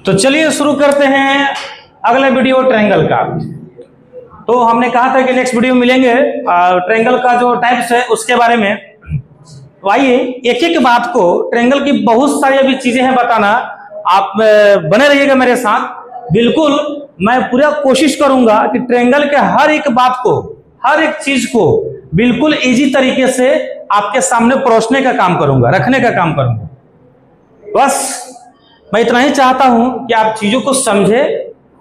तो चलिए शुरू करते हैं अगला वीडियो ट्रायंगल का। तो हमने कहा था कि नेक्स्ट वीडियो मिलेंगे ट्रायंगल का जो टाइप्स है उसके बारे में। तो आइए एक एक बात को, ट्रायंगल की बहुत सारी अभी चीजें हैं बताना, आप बने रहिएगा मेरे साथ। बिल्कुल मैं पूरा कोशिश करूंगा कि ट्रायंगल के हर एक बात को, हर एक चीज को बिल्कुल इजी तरीके से आपके सामने परोसने का काम करूंगा, रखने का काम करूंगा। बस मैं इतना ही चाहता हूं कि आप चीजों को समझे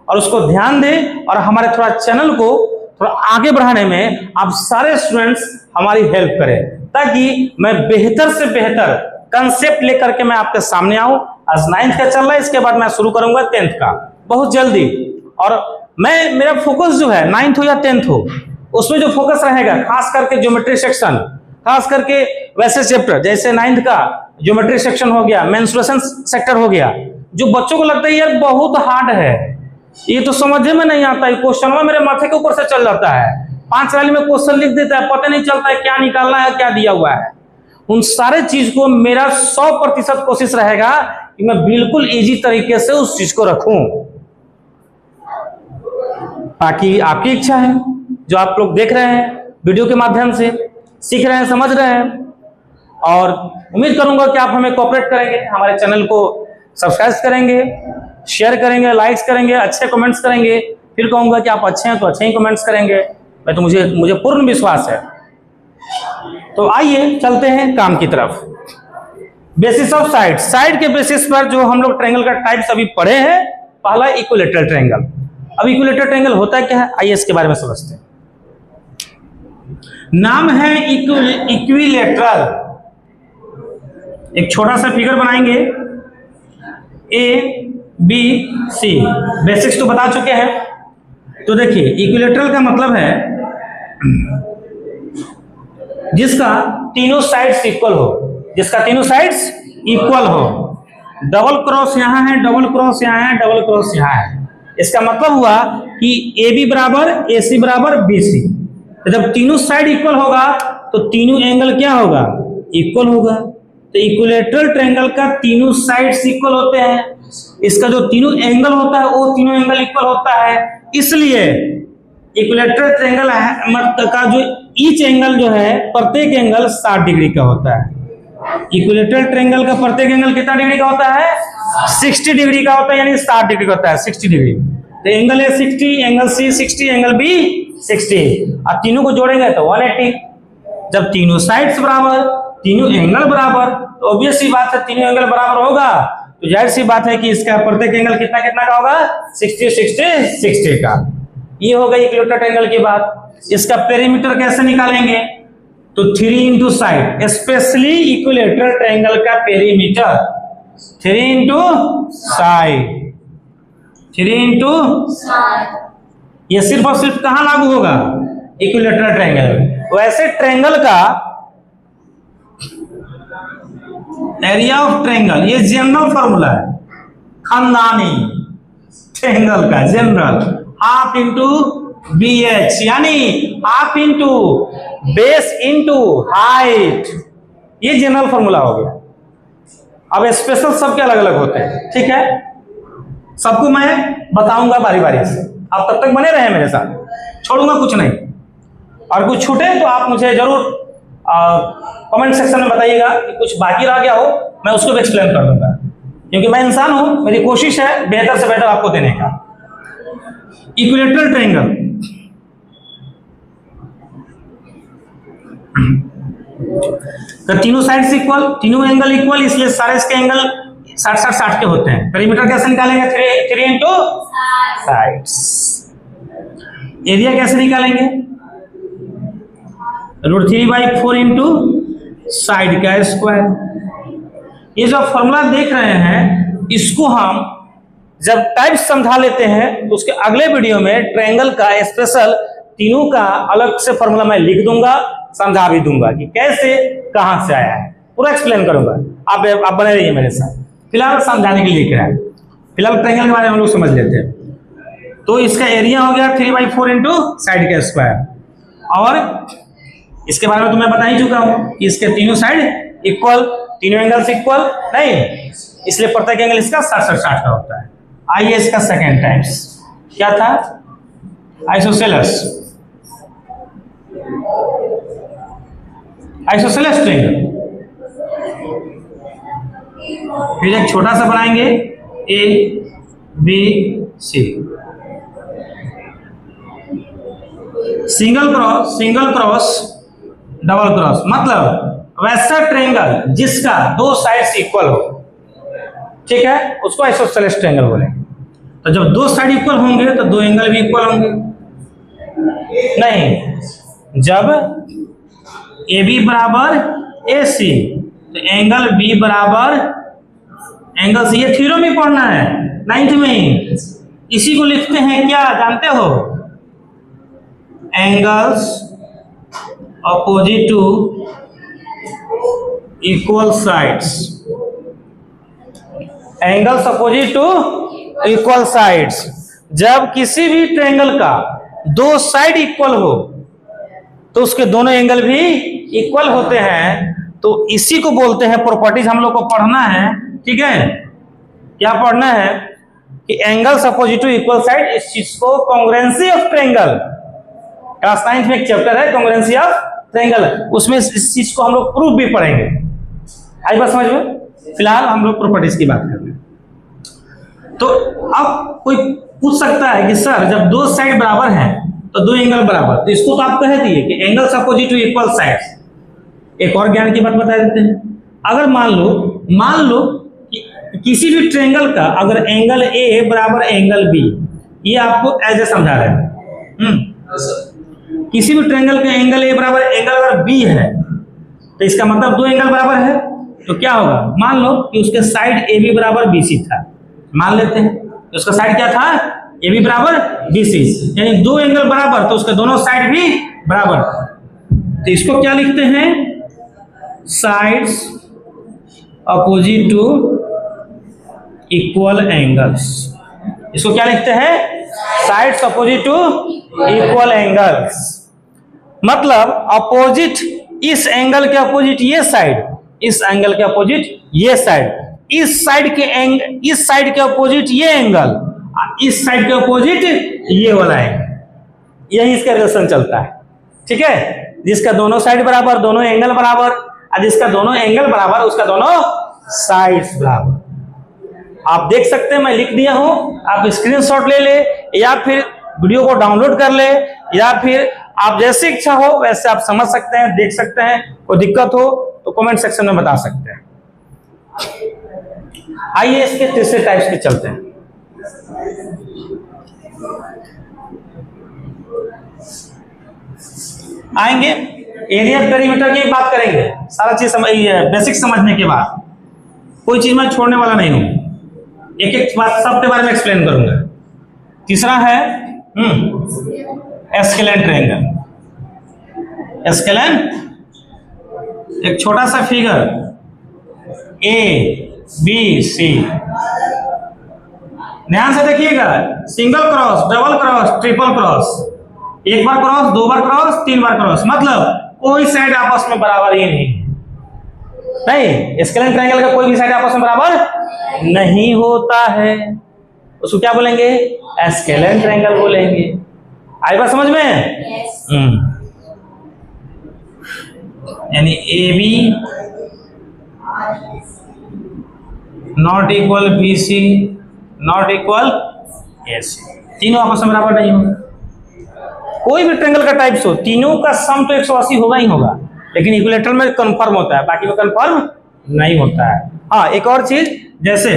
और उसको ध्यान दें और हमारे थोड़ा चैनल को थोड़ा आगे बढ़ाने में आप सारे स्टूडेंट्स हमारी हेल्प करें, ताकि मैं बेहतर से बेहतर कंसेप्ट लेकर के मैं आपके सामने आऊं। आज 9th का चल रहा है, इसके बाद मैं शुरू करूंगा 10th का बहुत जल्दी। और मेरा फोकस जो है 9th हो या 10th हो, उसमें जो फोकस रहेगा खास करके ज्योमेट्री सेक्शन, खास करके वैसे चैप्टर जैसे 9th का ज्योमेट्री सेक्शन हो गया, मेंस्ट्रुएशन सेक्टर हो गया, जो बच्चों को लगता है यार बहुत हार्ड है, ये तो समझ में नहीं आता है, क्वेश्चन मेरे माथे के ऊपर से चल जाता है, 5 वाली में क्वेश्चन लिख देता है, पता नहीं चलता है क्या निकालना है क्या दिया हुआ है। उन सारे चीज को मेरा 100% कोशिश रहेगा कि मैं बिल्कुल इजी तरीके से उस चीज को रखूं। बाकी आपकी इच्छा है, जो आप लोग देख रहे हैं वीडियो के माध्यम से, सीख रहे हैं, समझ रहे हैं, और उम्मीद करूंगा कि आप हमें कोऑपरेट करेंगे, हमारे चैनल को सब्सक्राइब करेंगे, शेयर करेंगे, लाइक्स करेंगे, अच्छे कमेंट्स करेंगे। फिर कहूंगा कि आप अच्छे हैं तो अच्छे ही कमेंट्स करेंगे, मैं तो मुझे पूर्ण विश्वास है। तो आइए चलते हैं काम की तरफ। बेसिस ऑफ साइड, साइड के बेसिस पर जो हम लोग ट्रायंगल का टाइप्स अभी पढ़े हैं, पहला इक्विलेटरल ट्रायंगल। अब इक्विलेटरल ट्रायंगल होता क्या है, आइए इसके बारे में समझते हैं। नाम है इक्विलेटरल। एक छोटा सा फिगर बनाएंगे, ए बी सी, बेसिक्स तो बता चुके हैं। तो देखिए इक्विलेटरल का मतलब है जिसका तीनों साइड्स इक्वल हो, जिसका तीनों साइड्स इक्वल हो। डबल क्रॉस यहां है, डबल क्रॉस यहां है, डबल क्रॉस यहां है। इसका मतलब हुआ कि ए बी बराबर ए सी बराबर बी सी। तो जब तीनों साइड इक्वल होगा तो तीनों एंगल क्या होगा, इक्वल होगा। तो इक्विलेटरल ट्रायंगल का तीनों साइड्स इक्वल होते हैं, इसका जो तीनों एंगल होता है वो तीनों एंगल इक्वल होता है। इसलिए इक्विलेटरल ट्रायंगल का जो ईच एंगल जो है, प्रत्येक एंगल 60 डिग्री का होता है। इक्विलेटरल ट्रायंगल का प्रत्येक एंगल कितना डिग्री का होता है, 60 डिग्री का होता है, यानी 60 डिग्री का होता है, 60 डिग्री। तो angle A 60, angle C 60, angle B 60, अब तीनों को जोड़ेंगे तो 180। जब तीनों साइड्स बराबर, तीनों एंगल बराबर, तो ऑब्वियस सी बात है तीनों एंगल बराबर होगा, तो जाहिर सी बात है कि इसका प्रत्येक एंगल कितना कितना का होगा, 60 60 60 का। ये हो गई इक्विलेटरल ट्रायंगल की बात। इसका पेरीमीटर कैसे निकालेंगे, तो 3 into side, specially equilateral triangle का perimeter 3 into side, 3 into side. ये सिर्फ और सिर्फ कहां लागू होगा, इक्विलेटरल ट्रायंगल। वैसे ट्रायंगल का एरिया ऑफ ट्रायंगल, ये जनरल फॉर्मूला है, खानदानी ट्रायंगल का general, half into B H, यानी half into base into height, ये जनरल फॉर्मूला हो गया। अब स्पेशल सबके अलग अलग होते हैं, ठीक है, सबको मैं बताऊंगा बारी बारी से, आप तब तक बने रहे मेरे साथ, छोड़ूंगा कुछ नहीं। और कुछ छूटे तो आप मुझे जरूर कमेंट सेक्शन में बताइएगा कि कुछ बाकी रह गया हो, मैं उसको भी एक्सप्लेन कर दूंगा, क्योंकि मैं इंसान हूं, मेरी कोशिश है बेहतर से बेहतर आपको देने का। इक्विलेटरल ट्रायंगल, तो तीनों साइड्स इक्वल, तीनों एंगल इक्वल, इसलिए सारे इसके एंगल 60 के होते हैं। पेरीमीटर कैसे निकालेंगे, 3 इंटू साइड्स। एरिया कैसे निकालेंगे, √3/4 इंटू साइड का स्क्वायर। ये जो फॉर्मूला देख रहे हैं, इसको हम जब टाइप समझा लेते हैं तो उसके अगले वीडियो में ट्रायंगल का स्पेशल तीनों का अलग से फॉर्मूला मैं लिख दूंगा, समझा भी दूंगा कि कैसे कहां से आया है, पूरा एक्सप्लेन करूंगा। आप बने रहिए मेरे साथ, फिलहाल समझाने के लिए लिख रहा है। फिलहाल ट्रायंगल के बारे में हम लोग समझ लेते हैं। तो इसका एरिया हो गया 3/4 इंटू साइड का स्क्वायर, और इसके बारे में तो मैं बता ही चुका हूं कि इसके तीनों साइड इक्वल, तीनों एंगल्स इक्वल नहीं, इसलिए प्रत्येक एंगल इसका 60-60 का होता है। आइए इसका सेकेंड टाइप्स क्या था, आइसोसेलेस। आइसोसेलेस ट्रायंगल फिर एक छोटा सा बनाएंगे A B C, single cross double cross, मतलब वैसा ट्रायंगल जिसका दो साइड्स इक्वल हो, ठीक है, उसको आइसोसेलेस ट्रायंगल बोलेंगे। तो जब दो साइड इक्वल होंगे तो दो एंगल भी इक्वल होंगे। नहीं, जब ए बी बराबर ए सी तो एंगल बी बराबर एंगल सी। ये थ्योरम में पढ़ना है 9th में, इसी को लिखते हैं क्या जानते हो, angles opposite to equal sides. Angles opposite to equal sides, जब किसी भी ट्रायंगल का दो साइड इक्वल हो तो उसके दोनों एंगल भी इक्वल होते हैं। तो इसी को बोलते हैं, प्रॉपर्टीज हम लोग को पढ़ना है, ठीक है। क्या पढ़ना है कि angles opposite to equal side, इस चीज को कांग्रुएंसी ऑफ ट्रायंगल, क्लास 9th में एक चैप्टर है कांग्रुएंसी ऑफ ट्रायंगल, उसमें इस चीज को हम लोग प्रूफ भी पढ़ेंगे। आई बात समझ में? फिलहाल हम लोग प्रॉपर्टीज की बात कर रहे हैं। तो अब कोई पूछ सकता है कि सर जब दो साइड बराबर हैं तो दो एंगल बराबर, तो इसको तो आप कह दिए कि angles opposite to equal sides. एक और ज्ञान की बात बता देते हैं, अगर मान लो कि किसी भी ट्रायंगल का अगर एंगल ए बराबर एंगल बी, ये आपको एज ए समझा रहे हैं। किसी भी ट्रायंगल का एंगल ए बराबर एंगल अगर बी है तो इसका मतलब दो एंगल बराबर है। तो क्या होगा, मान लो कि उसके साइड ए बी बराबर बी सी था, मान लेते हैं तो उसका साइड क्या था, ए बी बराबर बी सी, यानी दो एंगल बराबर तो उसके दोनों साइड भी बराबर। तो इसको क्या लिखते हैं, sides opposite to equal angles. इसको क्या लिखते हैं, sides opposite to equal angles. मतलब अपोजिट, इस एंगल के अपोजिट ये साइड, इस एंगल के अपोजिट ये साइड, इस साइड के अपोजिट ये एंगल, इस साइड के अपोजिट ये वाला एंगल, यही इसका रिलेशन चलता है, ठीक है। जिसका दोनों साइड बराबर, दोनों एंगल बराबर, और जिसका दोनों एंगल बराबर उसका दोनों साइड्स बराबर। आप देख सकते हैं, मैं लिख दिया हूं, आप स्क्रीनशॉट ले ले या फिर वीडियो को डाउनलोड कर ले, या फिर आप जैसी इच्छा हो वैसे आप समझ सकते हैं, देख सकते हैं। कोई दिक्कत हो तो कमेंट सेक्शन में बता सकते हैं। आइए इसके तीसरे टाइप्स के चलते हैं। आएंगे एरिया पेरीमीटर की बात करेंगे, सारा चीज बेसिक समझने के बाद कोई चीज मैं छोड़ने वाला नहीं हूं, एक एक बात सबके बारे में एक्सप्लेन करूंगा। तीसरा है एस्केलेन ट्रायंगल। एस्केलेन एक छोटा सा फिगर ए बी सी, ध्यान से देखिएगा, single cross, double cross, triple cross, एक बार क्रॉस, दो बार क्रॉस, तीन बार क्रॉस, मतलब कोई साइड आपस में बराबर ही नहीं। स्केलेन ट्रायंगल का कोई भी साइड आपस में बराबर नहीं होता है, उसको क्या बोलेंगे, एस्केलेन ट्रायंगल बोलेंगे। आई बात समझ में? यानी A B not equal B C not equal A C, तीनों आपस में बराबर नहीं होगा। कोई भी ट्रायंगल का टाइप्स हो, तीनों का सम तो 180 होगा ही होगा, लेकिन इक्विलेटरल में कंफर्म होता है, बाकी में कंफर्म नहीं होता है। हाँ, एक और चीज जैसे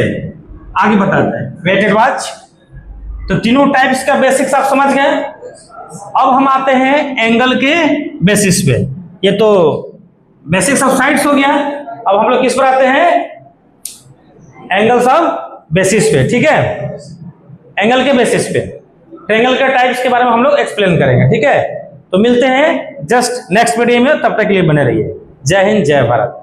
आगे बताते हैं, वेटेड वॉच। तो तीनों टाइप्स का बेसिक्स आप समझ गए। अब हम आते हैं एंगल के बेसिस पे। ये तो बेसिक्स ऑफ साइड्स हो गया। अब हम लोग किस पर आते हैं, एंगल्स ऑफ बेसिस पे, ठीक है। एंगल के बेसिस पे ट्रायंगल के टाइप्स के बारे में हम लोग एक्सप्लेन करेंगे, ठीक है। तो मिलते हैं जस्ट नेक्स्ट वीडियो में, तब तक के लिए बने रहिए। जय हिंद, जय भारत।